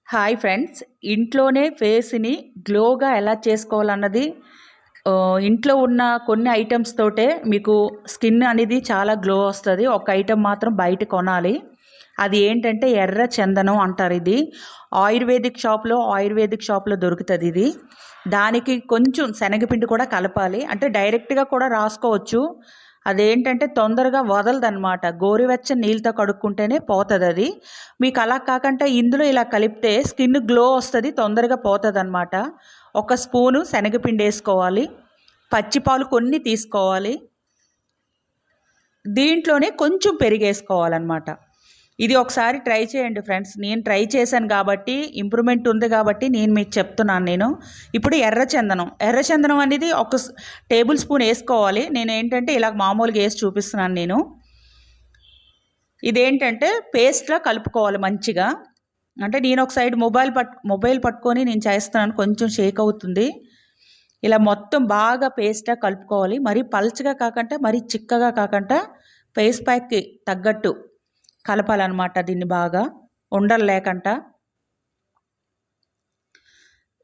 Hi friends, ఇంట్లోనే ఫేస్‌ని గ్లోగా ఎలా చేసుకోవాలన్నది ఇంట్లో ఉన్న కొన్ని ఐటెమ్స్ తోటే మీకు స్కిన్ అనేది చాలా గ్లో వస్తది. ఒక ఐటెమ్ మాత్రం బయట కొనాలి. అది ఏంటంటే ఎర్ర చందనం అంటారు ఇది. ఆయుర్వేదిక్ షాప్‌లో దొరుకుతదిది. దానికి కొంచెం శనగపిండి కూడా కలపాలి. అంటే డైరెక్ట్‌గా కూడా రాసుకోవచ్చు. అదేంటంటే తొందరగా వదలదనమాట. గోరువెచ్చని నీళ్ళతో కడుక్కుంటేనే పోతదది. మీకు అలా కాకంటే ఇందులో ఇలా కలిపితే స్కిన్ గ్లో వస్తది. తొందరగా పోతదనమాట. ఒక స్పూను శనగపిండేసుకోవాలి. పచ్చిపాలు కొన్ని తీసుకోవాలి. దీంట్లోనే కొంచెం పెరుగేసుకోవాలనమాట. ఇది ఒకసారి ట్రై చేయండి ఫ్రెండ్స్. నేను ట్రై చేశాను కాబట్టి ఇంప్రూవ్‌మెంట్ ఉంది కాబట్టి నేను మీకు చెప్తున్నాను నేను. ఇప్పుడు ఎర్రచందనం అనేది ఒక టేబుల్ స్పూన్ ఏసుకోవాలి. నేనేంటంటే ఇలా మామూలుగా ఏసి చూపిస్తున్నాను నేను. ఇదేంటంటే పేస్ట్‌లా కలుపుకోవాలి మంచిగా. అంటే నేను ఒక సైడ్ మొబైల్ పట్టుకొని నేను చేస్తున్నాను. కొంచెం షేక్ అవుతుంది. ఇలా మొత్తం బాగా పేస్ట్‌లా కలుపుకోవాలి. మరీ పల్చగా కాకుండా, మరీ చిక్కగా కాకుండా ఫేస్ ప్యాక్‌కి తగ్గట్టు కలపాలనమాట దీన్ని బాగా ఉండలు లేకుండా.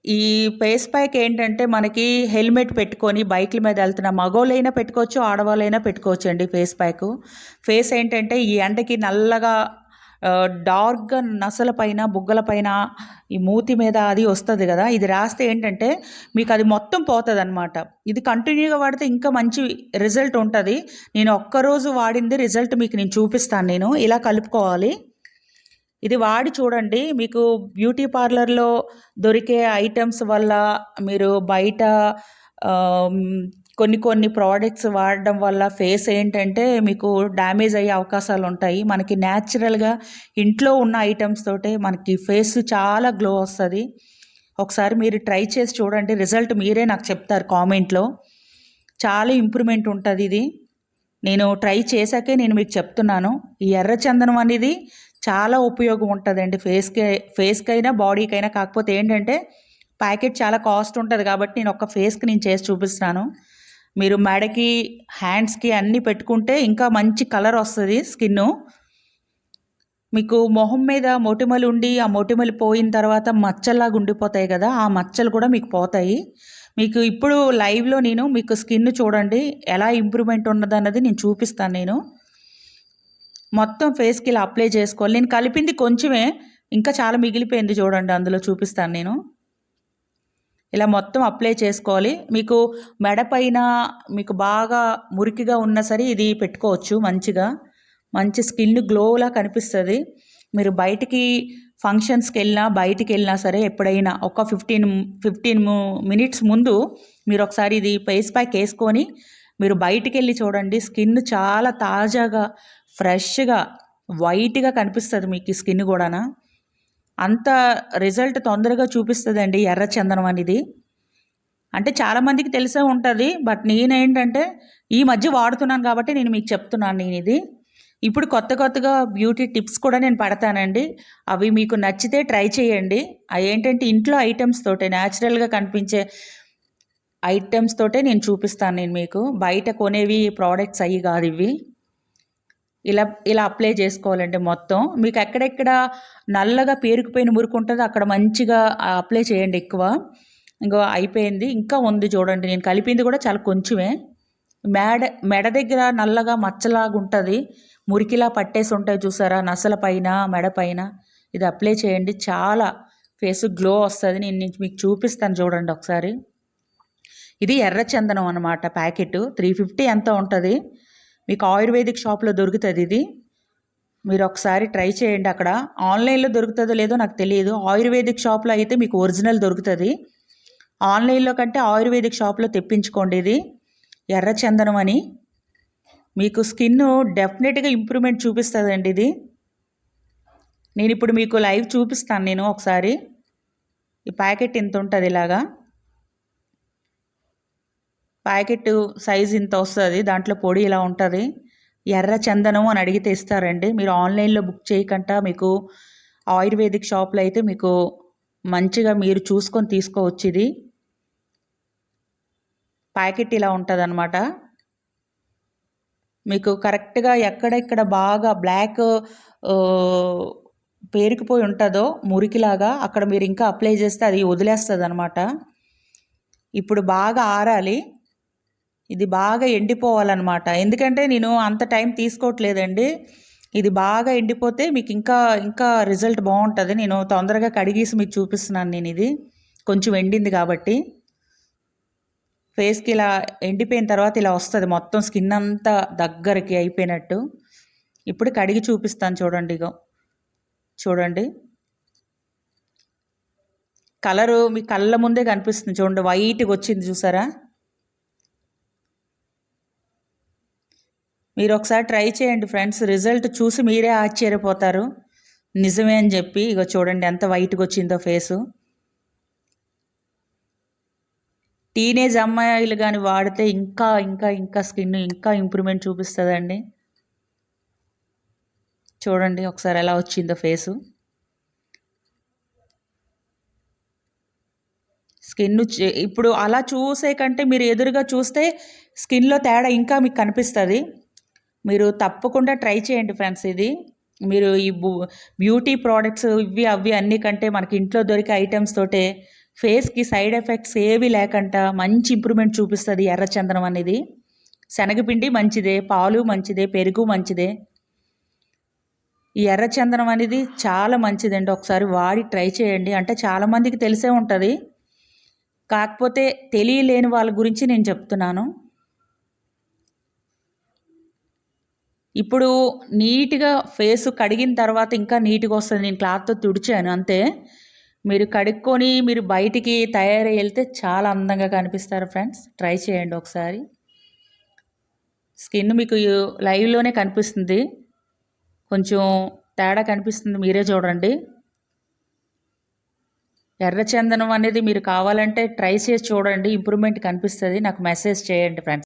ఈ ఫేస్ ప్యాక్ ఏంటంటే మనకి హెల్మెట్ పెట్టుకొని బైకుల మీద వెళ్తున్న మగోళ్ళైనా పెట్టుకోవచ్చు, ఆడవాళ్ళైనా పెట్టుకోవచ్చండి ఫేస్ ప్యాకు. ఫేస్ ఏంటంటే ఈ ఎండకి నల్లగా డార్క్‌గా నసల పైన, బుగ్గల పైన, ఈ మూతి మీద అది వస్తది గదా! ఇది రాస్తే ఏంటంటే మీకది మొత్తం పోతదనమాట. ఇది కంటిన్యూగా వాడితే ఇంకా మంచి రిజల్ట్ ఉంటది. నేను ఒక్కరోజు వాడింది రిజల్ట్ మీకు నేను చూపిస్తాను నేను. ఇలా కలుపుకోవాలి. ఇది వాడి చూడండి. మీకు బ్యూటీ పార్లర్‌లో దొరికే ఐటెమ్స్ వల్ల మీరు బయట ఆహ్, కొన్ని ప్రోడక్ట్స్ వాడడం వల్ల ఫేస్ ఏంటంటే మీకు డ్యామేజ్ అయ్యే అవకాశాలుంటాయి. మనకి న్యాచురల్‌గా ఇంట్లో ఉన్న ఐటెమ్స్ తోటే మనకి ఫేస్ చాలా గ్లో వస్తది. ఒకసారి మీరు ట్రై చేసి చూడండి. రిజల్ట్ మీరే నాకు చెప్తారు కామెంట్‌లో. చాలా ఇంప్రూవ్‌మెంట్ ఉంటదిది. నేను ట్రై చేశాకే నేను మీకు చెప్తున్నాను. ఈ ఎర్ర చందనం అనేది చాలా ఉపయోగం ఉంటదండి ఫేస్‌కైనా, బాడీకైనా. కాకపోతే ఏంటంటే ప్యాకెట్ చాలా కాస్ట్ ఉంటది కాబట్టి నేను ఒక్క ఫేస్‌కి నేను చేసి చూపిస్తున్నాను. మీరు మెడకి, హ్యాండ్స్‌కి అన్నీ పెట్టుకుంటే ఇంకా మంచి కలర్ వస్తది స్కిన్ను. మీకు మొహం మీద మొటిమలుండి, ఆ మొటిమలు పోయిన తర్వాత మచ్చల్లాగా ఉండిపోతాయి గదా! ఆ మచ్చలు కూడా మీకు పోతాయి. మీకు ఇప్పుడు లైవ్‌లో నేను మీకు స్కిన్ చూడండి ఎలా ఇంప్రూవ్‌మెంట్ ఉన్నదన్నది నేను చూపిస్తాను నేను. మొత్తం ఫేస్‌కి ఇలా అప్లై చేసుకోవాలి. నేను కలిపింది కొంచెమే. ఇంకా చాలా మిగిలిపోయింది చూడండి అందులో చూపిస్తాను నేను. ఇలా మొత్తం అప్లై చేసుకోవాలి. మీకు మెడ పైన మీకు బాగా మురికిగా ఉన్నా సరే ఇది పెట్టుకోవచ్చు మంచిగా. మంచి స్కిన్ గ్లోలా కనిపిస్తది. మీరు బయటికి ఫంక్షన్స్‌కెళ్ళినా, బయటికెళ్ళినా సరే ఎప్పుడైనా ఒక 15 మినిట్స్ ముందు మీరొకసారి ఇది ఫేస్ ప్యాక్ ఏసుకొని మీరు బయటికెళ్ళి చూడండి. స్కిన్ చాలా తాజాగా, ఫ్రెష్‌గా, వైట్‌గా కనిపిస్తది మీకు ఈ స్కిన్ గూడాన. అంత రిజల్ట్ తొందరగా చూపిస్తదండి ఎర్ర చందనం అనేది. అంటే చాలామందికి తెలిసే ఉంటది. బట్ నేనేంటంటే ఈ మధ్య వాడుతున్నాను కాబట్టి నేను మీకు చెప్తున్నాను నేనిది. ఇప్పుడు కొత్తగా బ్యూటీ టిప్స్ కూడా నేను పెడతానండి. అవి మీకు నచ్చితే ట్రై చేయండి. అయేంటంటే ఇంట్లో ఐటెమ్స్ తోటే న్యాచురల్‌గా కనిపించే ఐటెమ్స్ తోటే నేను చూపిస్తాను నేను మీకు. బయట కొనేవి ప్రొడక్ట్స్ అయ్యి గాదివి. ఇలా అప్లై చేసుకోవాలండి మొత్తం. మీకు ఎక్కడెక్కడ నల్లగా పేరుకుపోయిన మురుకుంటదో అక్కడ మంచిగా అప్లై చేయండి ఎక్కువ. ఇంగో అయిపోయింది. ఇంకా ఉంది చూడండి. నేను కలిపింది కూడా చాలా కొంచెమే. మెడ మెడ దగ్గర నల్లగా మచ్చలాగుంటది. మురికిలా పట్టేసి ఉంటాయి చూసారా? నసల పైన, మెడ పైన. ఇది అప్లై చేయండి. చాలా ఫేస్ గ్లో వస్తది. నేను మీకు చూపిస్తాను చూడండి ఒకసారి. ఇది ఎర్ర చందనం అనమాట ప్యాకెటు. 350 ఎంతో ఉంటది. మీకు ఆయుర్వేదిక్ షాప్‌లో దొరుకుతదిది. మీరొకసారి ట్రై చేయండి అక్కడ. ఆన్‌లైన్‌లో దొరుకుతదో లేదో నాకు తెలీదు. ఆయుర్వేదిక్ షాప్‌లో అయితే మీకు ఒరిజినల్ దొరుకుతది. ఆన్‌లైన్‌లో కంటే ఆయుర్వేదిక్ షాప్‌లో తెప్పించుకోండి ఇది. ఎర్ర చందనం అని. మీకు స్కిన్ను డెఫినెట్‌గా ఇంప్రూవ్‌మెంట్ చూపిస్తదండి ఇది. నేనిప్పుడు మీకు లైవ్ చూపిస్తాను నేను ఒకసారి. ఈ ప్యాకెట్ ఇంతుంటది ఇలాగా. ప్యాకెట్టు సైజ్ ఇంత వస్తది. దాంట్లో పొడి ఇలా ఉంటది. ఎర్ర చందనం అని అడిగితే ఇస్తారండి. మీరు ఆన్‌లైన్‌లో బుక్ చేయకంటా మీకు ఆయుర్వేదిక్ షాప్‌లో అయితే మీకు మంచిగా మీరు చూసుకొని తీసుకోవచ్చిది. ప్యాకెట్ ఇలా ఉంటదనమాట. మీకు కరెక్ట్‌గా ఎక్కడెక్కడ బాగా బ్లాక్ ఆహ్, పేరుకుపోయి ఉంటుందో మురికిలాగా అక్కడ మీరు ఇంకా అప్లై చేస్తే అది వదిలేస్తుంది అనమాట. ఇప్పుడు బాగా ఆరాలి, ఇది బాగా ఎండిపోవాలన్నమాట. ఎందుకంటే నేను అంత టైం తీసుకోవట్లేదండి. ఇది బాగా ఎండిపోతే మీకు ఇంకా ఇంకా రిజల్ట్ బాగుంటుంది. నేను తొందరగా కడిగేసి మీకు చూపిస్తున్నాను. నేను ఇది కొంచెం ఎండింది కాబట్టి ఫేస్కి ఇలా ఎండిపోయిన తర్వాత ఇలా వస్తుంది, మొత్తం స్కిన్ అంతా దగ్గరికి అయిపోయినట్టు. ఇప్పుడు కడిగి చూపిస్తాను చూడండి. ఇగో చూడండి, కలరు మీ కళ్ళ ముందే కనిపిస్తుంది చూడండి, వైట్గా వచ్చింది చూసారా. మీరు ఒకసారి ట్రై చేయండి ఫ్రెండ్స్, రిజల్ట్ చూసి మీరే ఆశ్చర్యపోతారు నిజమే అని చెప్పి. ఇగో చూడండి ఎంత వైట్గా వచ్చిందో ఫేసు. టీనేజ్ అమ్మాయిలు కానీ వాడితే ఇంకా ఇంకా ఇంకా స్కిన్ ఇంకా ఇంప్రూవ్మెంట్ చూపిస్తుందండి. చూడండి ఒకసారి ఎలా వచ్చిందో ఫేసు. స్కిన్ ఇప్పుడు అలా చూసే కంటే మీరు ఎదురుగా చూస్తే స్కిన్లో తేడా ఇంకా మీకు కనిపిస్తుంది. మీరు తప్పకుండా ట్రై చేయండి ఫ్రెండ్స్. ఇది మీరు ఈ బ్యూటీ ప్రోడక్ట్స్ ఇవి అవి అన్నీ కంటే మనకి ఇంట్లో దొరికే ఐటమ్స్ తోటే ఫేస్కి సైడ్ ఎఫెక్ట్స్ ఏవి లేకుండా మంచి ఇంప్రూవ్మెంట్ చూపిస్తుంది ఎర్రచందనం అనేది. శనగపిండి మంచిదే, పాలు మంచిదే, పెరుగు మంచిదే. ఈ ఎర్రచందనం అనేది చాలా మంచిదండి, ఒకసారి వాడి ట్రై చేయండి. అంటే చాలామందికి తెలిసే ఉంటుంది, కాకపోతే తెలియలేని వాళ్ళ గురించి నేను చెప్తున్నాను. ఇప్పుడు నీట్గా ఫేస్ కడిగిన తర్వాత ఇంకా నీట్గా వస్తుంది. నేను క్లాత్తో తుడిచాను అంతే. మీరు కడుక్కొని మీరు బయటికి తయారై వెళ్తే చాలా అందంగా కనిపిస్తారు ఫ్రెండ్స్. ట్రై చేయండి ఒకసారి. స్కిన్ మీకు లైవ్లోనే కనిపిస్తుంది, కొంచెం తేడా కనిపిస్తుంది, మీరే చూడండి. ఎర్రచందనం అనేది మీరు కావాలంటే ట్రై చేసి చూడండి, ఇంప్రూవ్మెంట్ కనిపిస్తుంది. నాకు మెసేజ్ చేయండి ఫ్రెండ్స్.